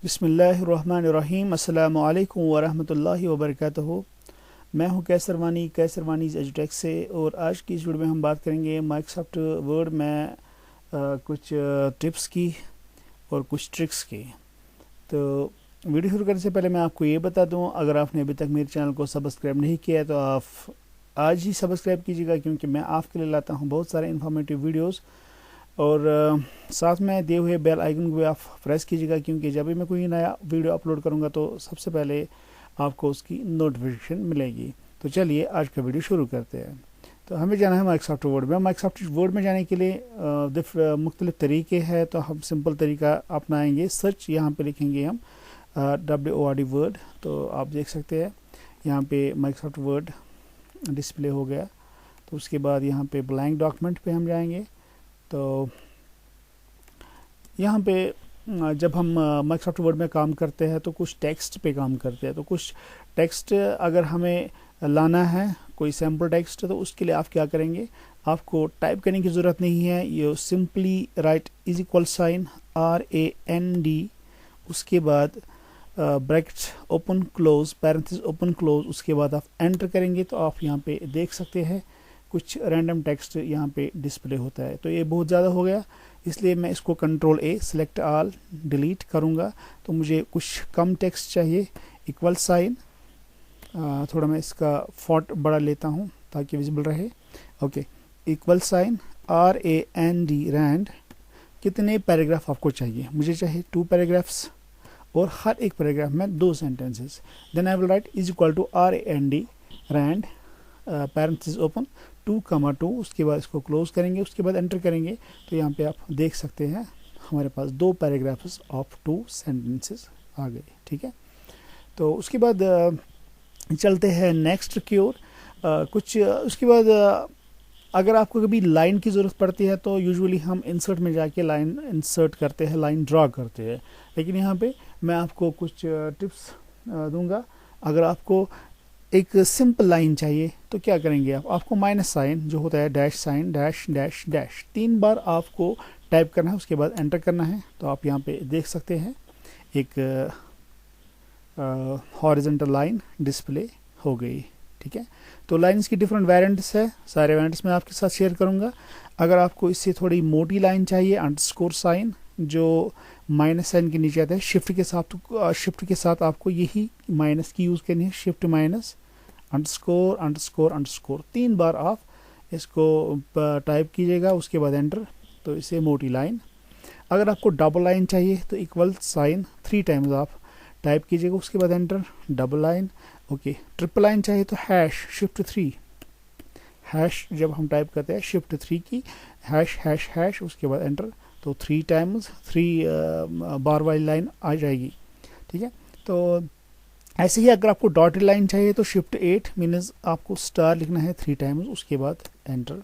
बिस्मिल्लाहिर्रहमानिर्रहीम अस्सलामु अलैकुम वरहमतुल्लाहि वबरकातुहू। मैं हूं कैसर वानीज़ एजुटेक से, और आज की इस वीडियो में हम बात करेंगे माइक्रोसॉफ्ट वर्ड में कुछ टिप्स की और कुछ ट्रिक्स की। तो वीडियो शुरू करने से पहले मैं आपको ये बता दूं, अगर आपने अभी तक मेरे चैनल को सब्सक्राइब नहीं किया है तो आप आज ही सब्सक्राइब कीजिएगा, क्योंकि मैं आपके लिए लाता हूँ बहुत सारे इन्फॉर्मेटिव वीडियोज़। और साथ में दिए हुए बेल आइकन को भी आप प्रेस कीजिएगा, क्योंकि जब भी मैं कोई नया वीडियो अपलोड करूंगा तो सबसे पहले आपको उसकी नोटिफिकेशन मिलेगी। तो चलिए आज का वीडियो शुरू करते हैं। तो हमें जाना है माइक्रोसॉफ्ट वर्ड में। माइक्रोसॉफ्ट वर्ड में जाने के लिए मुख्तलिफ तरीके हैं, तो हम सिंपल तरीका अपनाएंगे। सर्च यहाँ पे लिखेंगे हम WORD वर्ड, तो आप देख सकते हैं यहाँ पे माइक्रोसॉफ्ट वर्ड डिस्प्ले हो गया। तो उसके बाद यहाँ पे ब्लैंक डॉक्यूमेंट पे हम जाएंगे। तो यहाँ पे जब हम माइक्रोसॉफ्ट वर्ड में काम करते हैं तो कुछ टेक्स्ट पे काम करते हैं। तो कुछ टेक्स्ट अगर हमें लाना है, कोई सैम्पल टेक्स्ट, तो उसके लिए आप क्या करेंगे, आपको टाइप करने की ज़रूरत नहीं है। ये सिंपली राइट =, RAND, उसके बाद brackets open close, parenthesis open close, उसके बाद आप एंटर करेंगे तो आप यहाँ पे देख सकते हैं कुछ रैंडम टेक्स्ट यहाँ पे डिस्प्ले होता है। तो ये बहुत ज़्यादा हो गया, इसलिए मैं इसको Ctrl+A सेलेक्ट ऑल डिलीट करूँगा। तो मुझे कुछ कम टेक्स्ट चाहिए। =, थोड़ा मैं इसका फॉन्ट बड़ा लेता हूँ ताकि विजिबल रहे। Okay, =, RAND। कितने पैराग्राफ आपको चाहिए? मुझे चाहिए 2 पैराग्राफ्स, और हर एक पैराग्राफ में 2 sentences. Then I will write RAND parenthesis open 2,2, उसके बाद इसको क्लोज करेंगे, उसके बाद एंटर करेंगे। तो यहाँ पे आप देख सकते हैं हमारे पास 2 पैराग्राफ्स ऑफ 2 सेंटेंसेस आ गए। ठीक है, तो उसके बाद चलते हैं नेक्स्ट की ओर। उसके बाद अगर आपको कभी लाइन की ज़रूरत पड़ती है तो यूजुअली हम इंसर्ट में जाके लाइन इंसर्ट करते हैं, लाइन ड्रा करते हैं। लेकिन यहाँ पे मैं आपको कुछ टिप्स दूंगा। अगर आपको एक सिंपल लाइन चाहिए तो क्या करेंगे आपको माइनस साइन जो होता है, dash sign, dash dash dash, 3 बार आपको टाइप करना है, उसके बाद एंटर करना है। तो आप यहाँ पे देख सकते हैं एक हॉरिजॉन्टल लाइन डिस्प्ले हो गई। ठीक है, तो लाइन्स की डिफरेंट वेरिएंट्स है, सारे वेरिएंट्स मैं आपके साथ शेयर करूँगा। अगर आपको इससे थोड़ी मोटी लाइन चाहिए, अंडरस्कोर साइन जो माइनस साइन के नीचे आता है, शिफ्ट के साथ आपको यही माइनस की यूज़ करनी है। Shift minus underscore underscore underscore, 3 बार आप इसको टाइप कीजिएगा, उसके बाद एंटर। तो इसे मोटी लाइन। अगर आपको डबल लाइन चाहिए तो =, 3 टाइम्स आप टाइप कीजिएगा, उसके बाद enter, double line. Okay, triple line चाहिए तो #Shift 3, हैश जब हम टाइप करते हैं Shift 3 की, ###, उसके बाद एंटर। तो 3 टाइम्स 3 बार वाली लाइन आ जाएगी। ठीक है, तो ऐसे ही अगर आपको डॉटेड लाइन चाहिए तो Shift 8 मीन्स आपको स्टार लिखना है 3 टाइम्स, उसके बाद एंटर,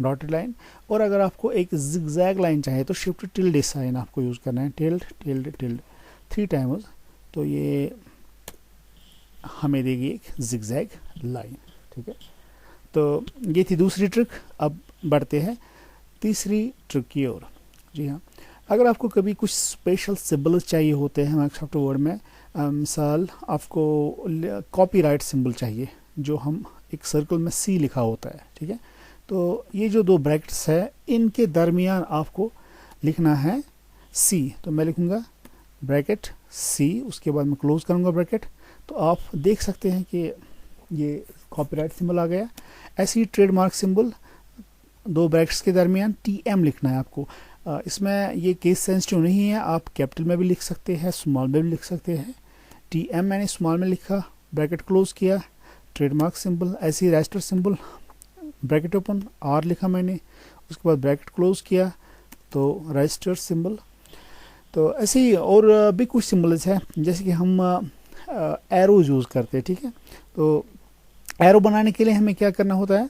डॉटेड लाइन। और अगर आपको एक जिगजैग लाइन चाहिए तो Shift साइन आपको यूज़ करना है, टिल्ड 3 टाइम्स। तो ये हमें देगी एक जिगजैग लाइन। ठीक है, तो ये थी दूसरी ट्रिक। अब बढ़ते हैं तीसरी ट्रिक की ओर। जी हाँ, अगर आपको कभी कुछ स्पेशल सिंबल्स चाहिए होते हैं माइक्रोसॉफ्ट वर्ड में, मिसाल आपको कॉपीराइट सिंबल चाहिए जो हम एक सर्कल में C लिखा होता है। ठीक है, तो ये जो 2 ब्रैकेट्स है इनके दरमियान आपको लिखना है C। तो मैं लिखूँगा ब्रैकेट C, उसके बाद मैं क्लोज करूँगा ब्रैकेट। तो आप देख सकते हैं कि ये कॉपीराइट सिंबल आ गया। ऐसी ट्रेडमार्क सिंबल 2 ब्रैकेट्स के दरमियान TM लिखना है आपको। इसमें ये केस सेंसिटिव नहीं है, आप कैपिटल में भी लिख सकते हैं, स्मॉल में भी लिख सकते हैं। TM मैंने स्मॉल में लिखा, ब्रैकेट क्लोज किया, ट्रेडमार्क सिंबल। ऐसे ही register symbol, bracket open, R लिखा मैंने, उसके बाद ब्रैकेट क्लोज किया, तो रजिस्टर सिंबल। तो ऐसे ही और भी कुछ सिंबल्स हैं, जैसे कि हम एरो यूज़ करते हैं। ठीक है, तो एरो बनाने के लिए हमें क्या करना होता है,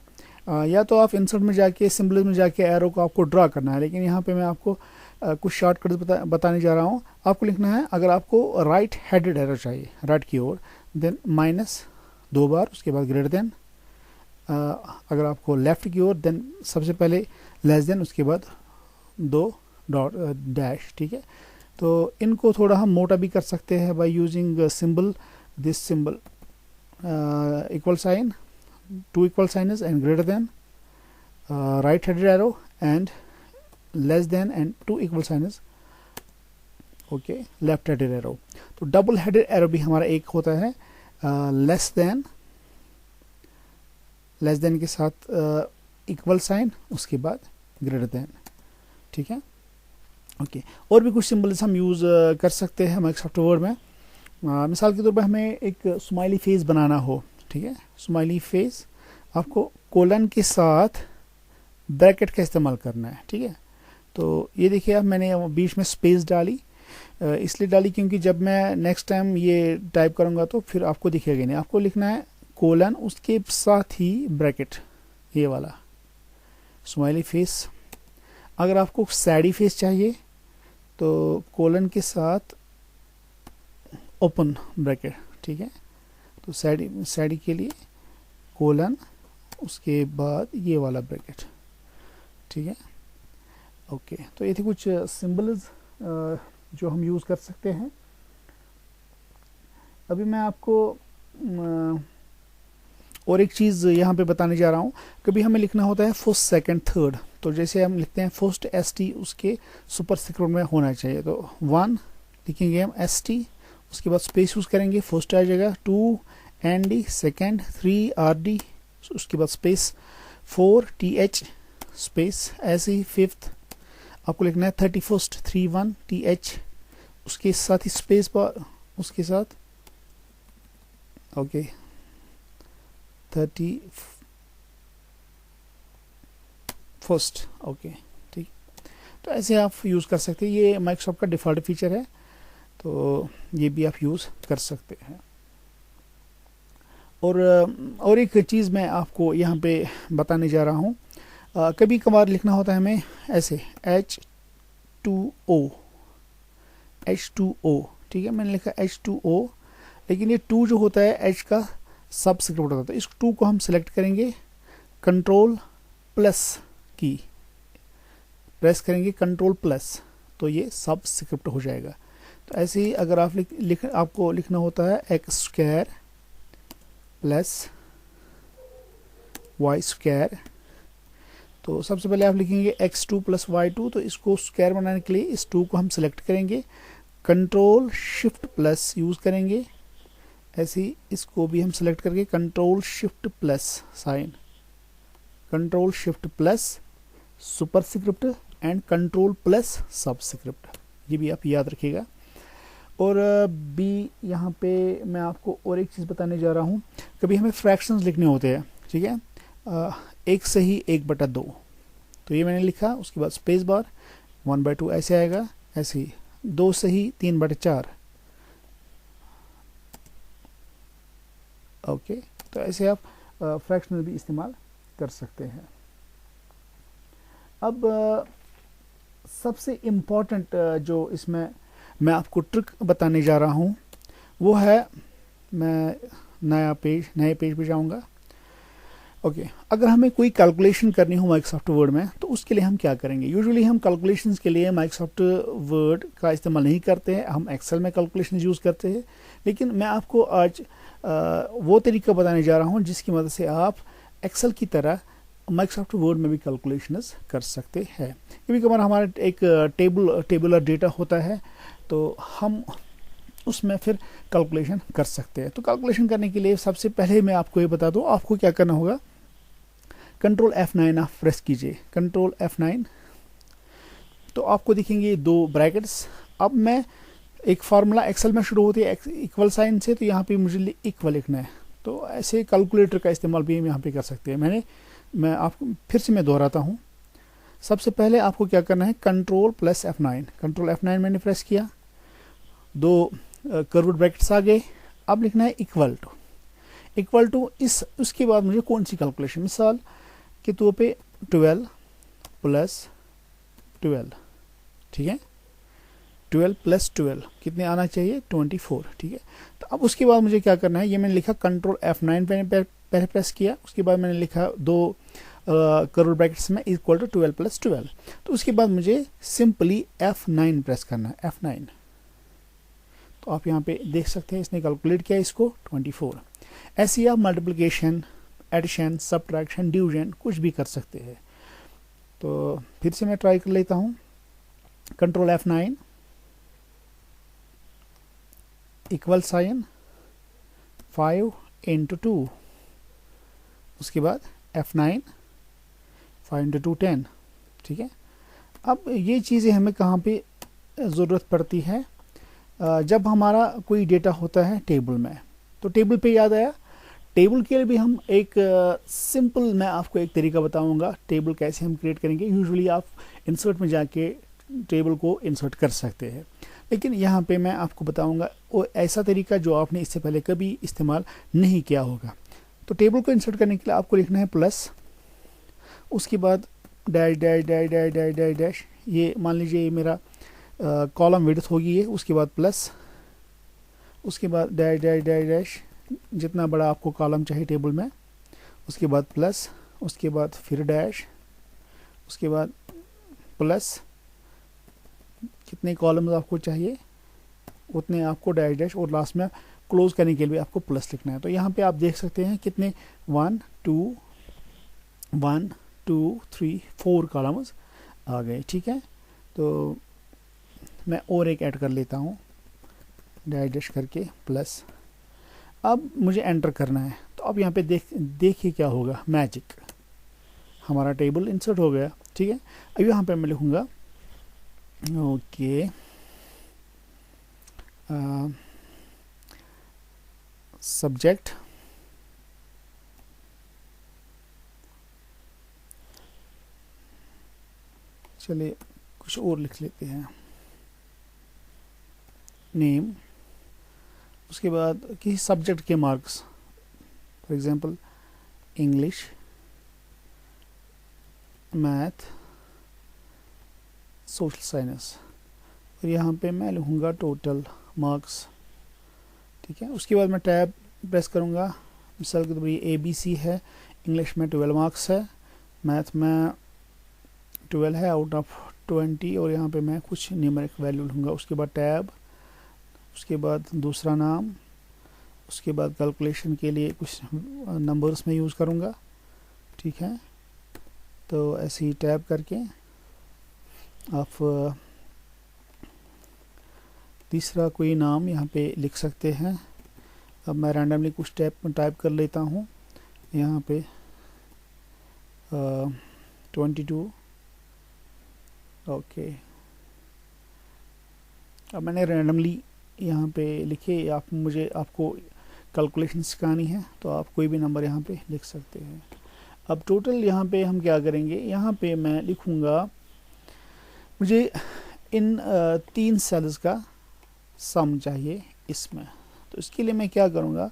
या तो आप इंसर्ट में जाके सिंबल्स में जाके एरो को आपको ड्रा करना है, लेकिन यहाँ पे मैं आपको कुछ शॉर्टकट्स बताने जा रहा हूँ। आपको लिखना है, अगर आपको राइट हेडेड एरो चाहिए, राइट की ओर, देन -2 बार, उसके बाद ग्रेटर देन। अगर आपको लेफ्ट की ओर, देन सबसे पहले लेस देन, उसके बाद 2 डॉट डैश। ठीक है, तो इनको थोड़ा हम मोटा भी कर सकते हैं by using symbol, this symbol equal sign, two equal signs and greater than, right headed arrow and less than and two equal signs, okay, left headed arrow. तो डबल हेडेड एरो भी हमारा एक होता है लेस देन के साथ equal sign, उसके बाद ग्रेटर देन, ठीक है, ओके। और भी कुछ सिंबल्स हम यूज़ कर सकते हैं माइक्रोसॉफ्ट वर्ड में। मिसाल के तौर पर हमें एक स्माइली फेस बनाना हो, ठीक है, स्माइली फेस आपको कोलन के साथ ब्रैकेट का इस्तेमाल करना है, ठीक है। तो ये देखिए अब मैंने बीच में स्पेस डाली, इसलिए डाली क्योंकि जब मैं नेक्स्ट टाइम ये टाइप करूँगा तो फिर आपको दिखेगा नहीं, आपको लिखना है कोलन उसके साथ ही ब्रैकेट, ये वाला स्माइली फेस। अगर आपको सैडी फेस चाहिए तो कोलन के साथ ओपन ब्रैकेट, ठीक है। तो सैडी के लिए कोलन, उसके बाद ये वाला ब्रैकेट, ठीक है, ओके। तो ये थे कुछ सिंबल्स जो हम यूज़ कर सकते हैं। अभी मैं आपको और एक चीज़ यहाँ पे बताने जा रहा हूँ। कभी हमें लिखना होता है फर्स्ट, सेकंड, थर्ड, तो जैसे हम लिखते हैं फर्स्ट ST, उसके सुपर स्क्रिप्ट में होना चाहिए। तो 1 लिखेंगे हम ST, उसके बाद स्पेस यूज़ करेंगे, फर्स्ट आ जाएगा, 2 ND, सेकंड 3 RD, उसके बाद स्पेस 4 TH स्पेस, ऐसे ही फिफ्थ आपको लिखना है 31 31 TH, उसके साथ ही स्पेस बार, उसके साथ ओके 31, ओके, ठीक। तो ऐसे आप यूज़ कर सकते हैं, ये माइक्रोसॉफ्ट का डिफ़ॉल्ट फीचर है, तो ये भी आप यूज़ कर सकते हैं। और एक चीज़ मैं आपको यहाँ पे बताने जा रहा हूँ। कभी कभार लिखना होता है हमें ऐसे H2O, ठीक है, मैंने लिखा H2O, लेकिन ये 2 जो होता है H का सब स्क्रिप्ट होता है। इस 2 को हम सिलेक्ट करेंगे, कंट्रोल प्लस की प्रेस करेंगे, कंट्रोल प्लस, तो ये सब स्क्रिप्ट हो जाएगा। तो ऐसे ही अगर आप आपको लिखना होता है x² प्लस y², तो सबसे पहले आप लिखेंगे x2 प्लस y2, तो इसको स्क्वायर बनाने के लिए इस 2 को हम सिलेक्ट करेंगे, कंट्रोल शिफ्ट प्लस यूज़ करेंगे, ऐसे ही इसको भी हम सिलेक्ट करके control shift plus sign, control shift plus super script and control plus सब स्क्रिप्ट, ये भी आप याद रखिएगा। और भी यहाँ पे मैं आपको और एक चीज़ बताने जा रहा हूँ। कभी हमें फ्रैक्शंस लिखने होते हैं, ठीक है, 1 सही 1/2, तो ये मैंने लिखा, उसके बाद स्पेस बार 1/2 ऐसे आएगा, ऐसे ही 2 सही 3/4, ओके। तो ऐसे आप फ्रैक्शनल भी इस्तेमाल कर सकते हैं। अब सबसे इम्पॉर्टेंट जो इसमें मैं आपको ट्रिक बताने जा रहा हूँ वो है, मैं नए पेज पे जाऊँगा, ओके। अगर हमें कोई कैलकुलेशन करनी हो माइक्रोसॉफ्ट वर्ड में तो उसके लिए हम क्या करेंगे। यूजुअली हम कैलकुलेशंस के लिए माइक्रोसॉफ्ट वर्ड का इस्तेमाल नहीं करते हैं, हम एक्सेल में कैलकुलेशन यूज़ करते हैं। लेकिन मैं आपको आज वो तरीका बताने जा रहा हूँ जिसकी मदद से आप एक्सेल की तरह माइक्रोसॉफ्ट वर्ड में भी कैलकुलेशंस कर सकते हैं। कभी कभार हमारा एक टेबुलर डेटा होता है, तो हम उसमें फिर कैलकुलेशन कर सकते हैं। तो कैलकुलेशन करने के लिए सबसे पहले मैं आपको ये बता दूँ, आपको क्या करना होगा, कंट्रोल F9 आप प्रेस कीजिए, कंट्रोल F9, तो आपको दिखेंगे 2 ब्रैकेट्स। अब मैं एक फार्मूला एक्सेल में शुरू होती है इक्वल साइन से, तो यहाँ पे मुझे इक्वल लिखना है, तो ऐसे कैलकुलेटर का इस्तेमाल भी हम यहाँ पे कर सकते हैं। मैं आपको फिर से मैं दोहराता हूँ। सबसे पहले आपको क्या करना है, control plus F9, control F9 मैंने प्रेस किया, 2 कर्व्ड ब्रैकेट्स आ गए। अब लिखना है इक्वल टू उसके बाद मुझे कौन सी कैलकुलेशन, मिसाल के तौर पे 12 प्लस 12, ठीक है, 12 प्लस 12 कितने आना चाहिए, 24, ठीक है। तो अब उसके बाद मुझे क्या करना है, ये मैंने लिखा कंट्रोल F9 पहले प्रेस किया, उसके बाद मैंने लिखा 2 कर्ली ब्रैकेट्स में इक्वल टू 12 + 12। तो उसके बाद मुझे सिंपली F9 प्रेस करना है, F9। तो आप यहाँ पे देख सकते हैं इसने कैलकुलेट किया इसको 24। ऐसे ही आप मल्टीप्लिकेशन, एडिशन, सब्ट्रैक्शन, डिवीजन कुछ भी कर सकते हैं। तो फिर से मैं ट्राई कर लेता हूँ, कंट्रोल F9, इक्वल साइन 5 × 2, उसके बाद F9, 5 × 2 10। ठीक है, अब ये चीज़ें हमें कहाँ पे ज़रूरत पड़ती है, जब हमारा कोई डेटा होता है टेबल में। तो टेबल पे याद आया, टेबल के लिए भी हम एक सिंपल, मैं आपको एक तरीका बताऊंगा टेबल कैसे हम क्रिएट करेंगे। यूजुअली आप इंसर्ट में जाके टेबल को इंसर्ट कर सकते हैं, लेकिन यहाँ पे मैं आपको बताऊंगा वो ऐसा तरीका जो आपने इससे पहले कभी इस्तेमाल नहीं किया होगा। तो टेबल को इंसर्ट करने के लिए आपको लिखना है प्लस, उसके बाद dash dash dash dash dash dash dash, ये मान लीजिए ये मेरा कॉलम विड्थ होगी ये, उसके बाद प्लस, उसके बाद डैश डैश डैश डैश, जितना बड़ा आपको कॉलम चाहिए टेबल में, उसके बाद प्लस, उसके बाद फिर डैश, उसके बाद प्लस, कितने कॉलम्स आपको चाहिए उतने आपको डैश डैश, और लास्ट में क्लोज करने के लिए आपको प्लस लिखना है। तो यहाँ पे आप देख सकते हैं कितने 1 2 1 2 3 4 कॉलम्स आ गए। ठीक है, तो मैं और एक ऐड कर लेता हूँ, डैश डैश करके प्लस। अब मुझे एंटर करना है, तो अब यहाँ पे देखिए क्या होगा, मैजिक, हमारा टेबल इंसर्ट हो गया। ठीक है, अब यहाँ पे मैं लिखूँगा ओके सब्जेक्ट, चलिए कुछ और लिख लेते हैं, नेम, उसके बाद किसी सब्जेक्ट के marks, for example English, math, social science, और यहाँ पे मैं लिखूँगा टोटल मार्क्स। ठीक है, उसके बाद मैं टैब प्रेस करूँगा, मिसाल के तौर पर ABC है, इंग्लिश में 12 मार्क्स है, मैथ में 12 है आउट ऑफ 20, और यहाँ पे मैं कुछ न्यूमेरिक वैल्यू लूँगा। उसके बाद टैब, उसके बाद दूसरा नाम, उसके बाद कैलकुलेशन के लिए कुछ नंबर्स में यूज़ करूँगा। ठीक है, तो ऐसे ही टैब करके आप तीसरा कोई नाम यहाँ पे लिख सकते हैं। अब मैं रैंडमली कुछ टाइप कर लेता हूँ यहाँ पे 22। ओके, अब मैंने रैंडमली यहाँ पे लिखे। आपको कैलकुलेशन सिखानी है तो आप कोई भी नंबर यहाँ पे लिख सकते हैं। अब टोटल यहाँ पे हम क्या करेंगे, यहाँ पे मैं लिखूँगा मुझे इन 3 सेल्स का सम चाहिए इसमें। तो इसके लिए मैं क्या करूँगा,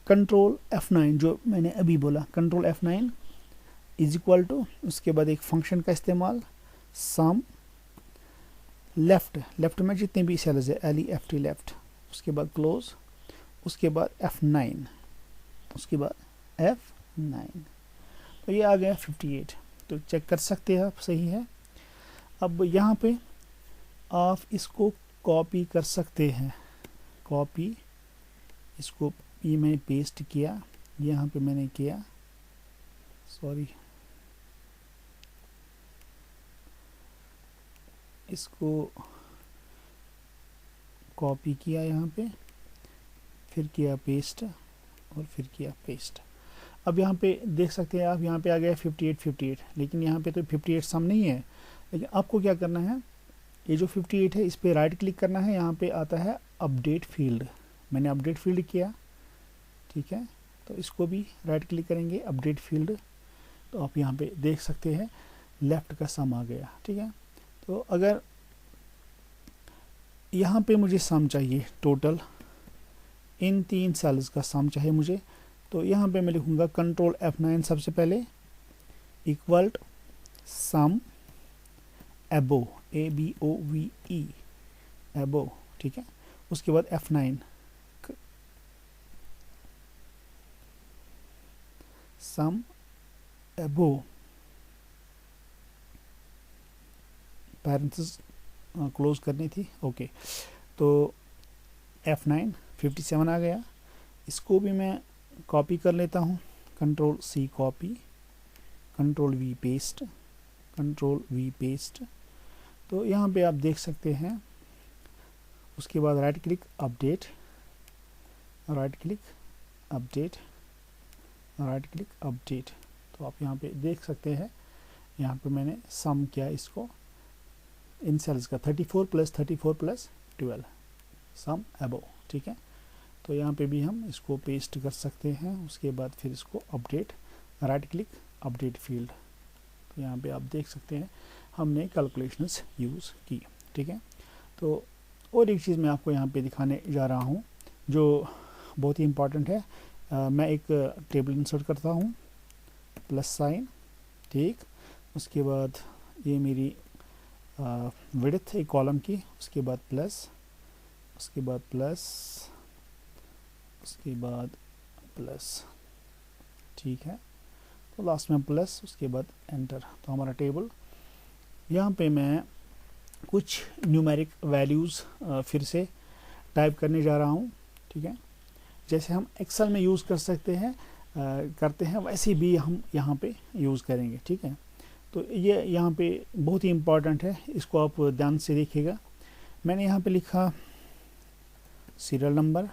कंट्रोल F9, जो मैंने अभी बोला, control F9 is equal to, उसके बाद एक फंक्शन का इस्तेमाल, सम लेफ्ट में जितने भी सेल्स है LEFT लेफ्ट, उसके बाद क्लोज, उसके बाद F9, उसके बाद F9, तो ये आ गया 58। तो चेक कर सकते हैं आप, सही है। अब यहाँ पे आप इसको कॉपी कर सकते हैं, कॉपी, इसको ये मैंने पेस्ट किया, यहाँ पे मैंने किया, सॉरी, इसको कॉपी किया यहाँ पे, फिर किया पेस्ट, और फिर किया पेस्ट। अब यहाँ पे देख सकते हैं आप, यहाँ पे आ गया 58, लेकिन यहाँ पे तो 58 सम नहीं है। लेकिन आपको क्या करना है, ये जो 58 है इस पर राइट क्लिक करना है, यहाँ पे आता है अपडेट फील्ड, मैंने अपडेट फील्ड किया। ठीक है, तो इसको भी राइट क्लिक करेंगे, अपडेट फील्ड, तो आप यहाँ पे देख सकते हैं लेफ्ट का सम आ गया। ठीक है, तो अगर यहाँ पे मुझे सम चाहिए टोटल, इन 3 सेल्स का सम चाहिए मुझे, तो यहाँ पे मैं लिखूँगा कंट्रोल F9 सबसे पहले, इक्वल सम एबो, ABOVE, एबो। ठीक है, उसके बाद F9 सम एबो, पैरेंथेसिस क्लोज करनी थी। ओके, तो F9 57 आ गया। इसको भी मैं कॉपी कर लेता हूँ, control C copy, control V paste, control V paste. तो यहाँ पे आप देख सकते हैं। उसके बाद right click update, right click update, right click update. तो आप यहाँ पे देख सकते हैं, यहाँ पे मैंने सम किया इसको इन सेल्स का 34 + 34 + 12 सम अबव, ठीक है। तो यहाँ पे भी हम इसको पेस्ट कर सकते हैं। उसके बाद फिर इसको update, right click update field. तो यहाँ पे आप देख सकते हैं हमने कैलकुलेशंस यूज़ की, ठीक है। तो और एक चीज़ मैं आपको यहाँ पे दिखाने जा रहा हूँ जो बहुत ही इम्पॉर्टेंट है। मैं एक टेबल इंसर्ट करता हूँ, प्लस साइन, ठीक। उसके बाद ये मेरी विड्थ एक कॉलम की, उसके बाद प्लस, उसके बाद प्लस, उसके बाद प्लस, ठीक है। तो लास्ट में प्लस, उसके बाद एंटर। तो हमारा टेबल, यहाँ पे मैं कुछ न्यूमेरिक वैल्यूज़ फिर से टाइप करने जा रहा हूँ, ठीक है। जैसे हम एक्सेल में यूज़ कर सकते हैं करते हैं, वैसे भी हम यहाँ पे यूज़ करेंगे, ठीक है। तो ये यहाँ पे बहुत ही इम्पॉर्टेंट है, इसको आप ध्यान से देखिएगा। मैंने यहाँ पे लिखा serial number,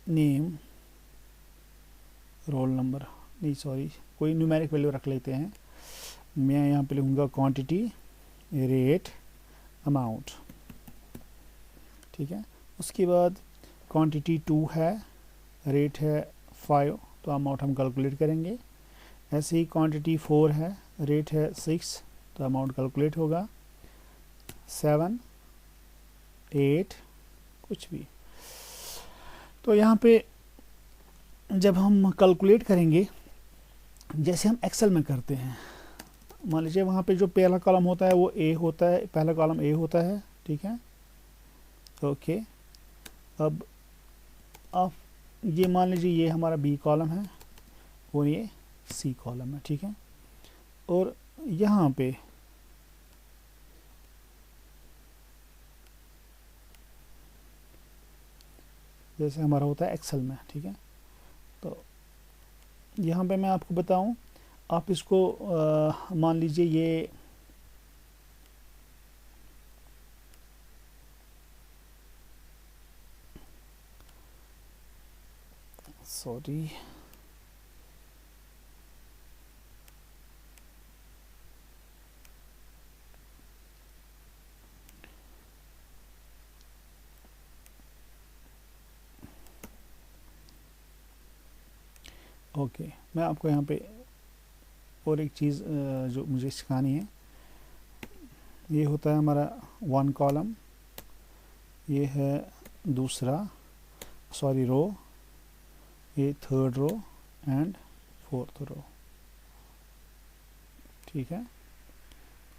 name, roll number, नहीं सॉरी, कोई न्यूमेरिक वैल्यू रख लेते हैं। मैं यहाँ पे लिखूँगा क्वांटिटी, रेट, अमाउंट, ठीक है। उसके बाद क्वांटिटी 2 है, रेट है 5, तो अमाउंट हम कैलकुलेट करेंगे। ऐसे ही क्वांटिटी 4 है, रेट है 6, तो अमाउंट कैलकुलेट होगा। 7, 8, कुछ भी। तो यहाँ पे जब हम कैलकुलेट करेंगे, जैसे हम एक्सेल में करते हैं, मान लीजिए वहाँ पे जो पहला कॉलम होता है वो ए होता है, पहला कॉलम ए होता है, ठीक है। ओके, अब आप ये मान लीजिए ये हमारा बी कॉलम है और ये सी कॉलम है, ठीक है। और यहाँ पे जैसे हमारा होता है एक्सेल में, ठीक है। तो यहाँ पे मैं आपको बताऊं, आप इसको मान लीजिए ये सॉरी ओके, मैं आपको यहाँ पे और एक चीज़ जो मुझे सिखानी है, ये होता है हमारा 1 कॉलम, ये है दूसरा सॉरी रो, ये 3rd रो एंड 4th रो, ठीक है।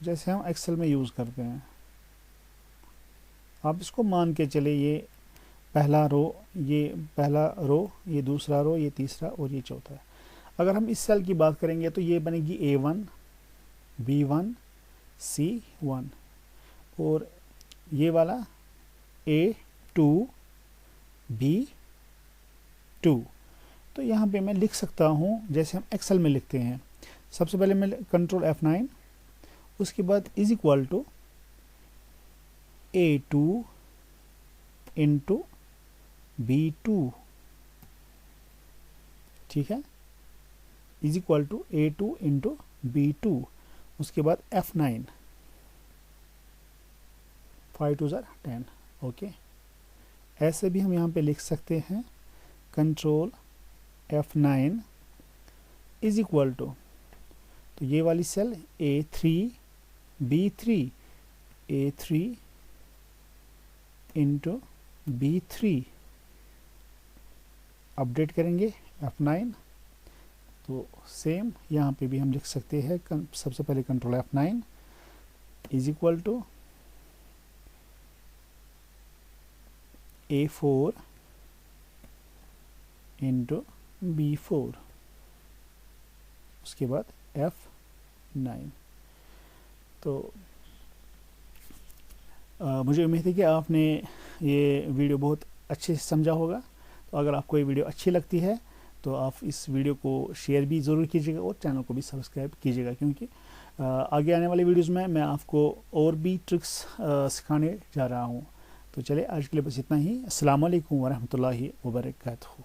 जैसे हम एक्सेल में यूज़ करते हैं, आप इसको मान के चले, ये पहला रो, ये दूसरा रो, ये तीसरा और ये चौथा है। अगर हम इस सेल की बात करेंगे तो ये बनेगी A1, B1, C1 और ये वाला A2, B2। तो यहाँ पे मैं लिख सकता हूँ जैसे हम एक्सेल में लिखते हैं। सबसे पहले मैं कंट्रोल F9, उसके बाद is equal to A2 into B2, ठीक है, is equal to A2 into B2। उसके बाद F9, 5 2 10, ओके। ऐसे भी हम यहाँ पे लिख सकते हैं control F9 is equal to, तो ये वाली cell A3 B3, A3 into B3, update करेंगे F9। तो सेम यहाँ पे भी हम लिख सकते हैं, सबसे पहले control F9 is equal to A4 into B4, उसके बाद F9। तो मुझे उम्मीद है कि आपने ये वीडियो बहुत अच्छे से समझा होगा। तो अगर आपको ये वीडियो अच्छी लगती है तो आप इस वीडियो को शेयर भी ज़रूर कीजिएगा और चैनल को भी सब्सक्राइब कीजिएगा, क्योंकि आगे आने वाली वीडियोज़ में मैं आपको और भी ट्रिक्स सिखाने जा रहा हूँ। तो चलिए आज के लिए बस इतना ही। अस्सलाम वालेकुम वरहमतुल्लाहि वबरकातुहू।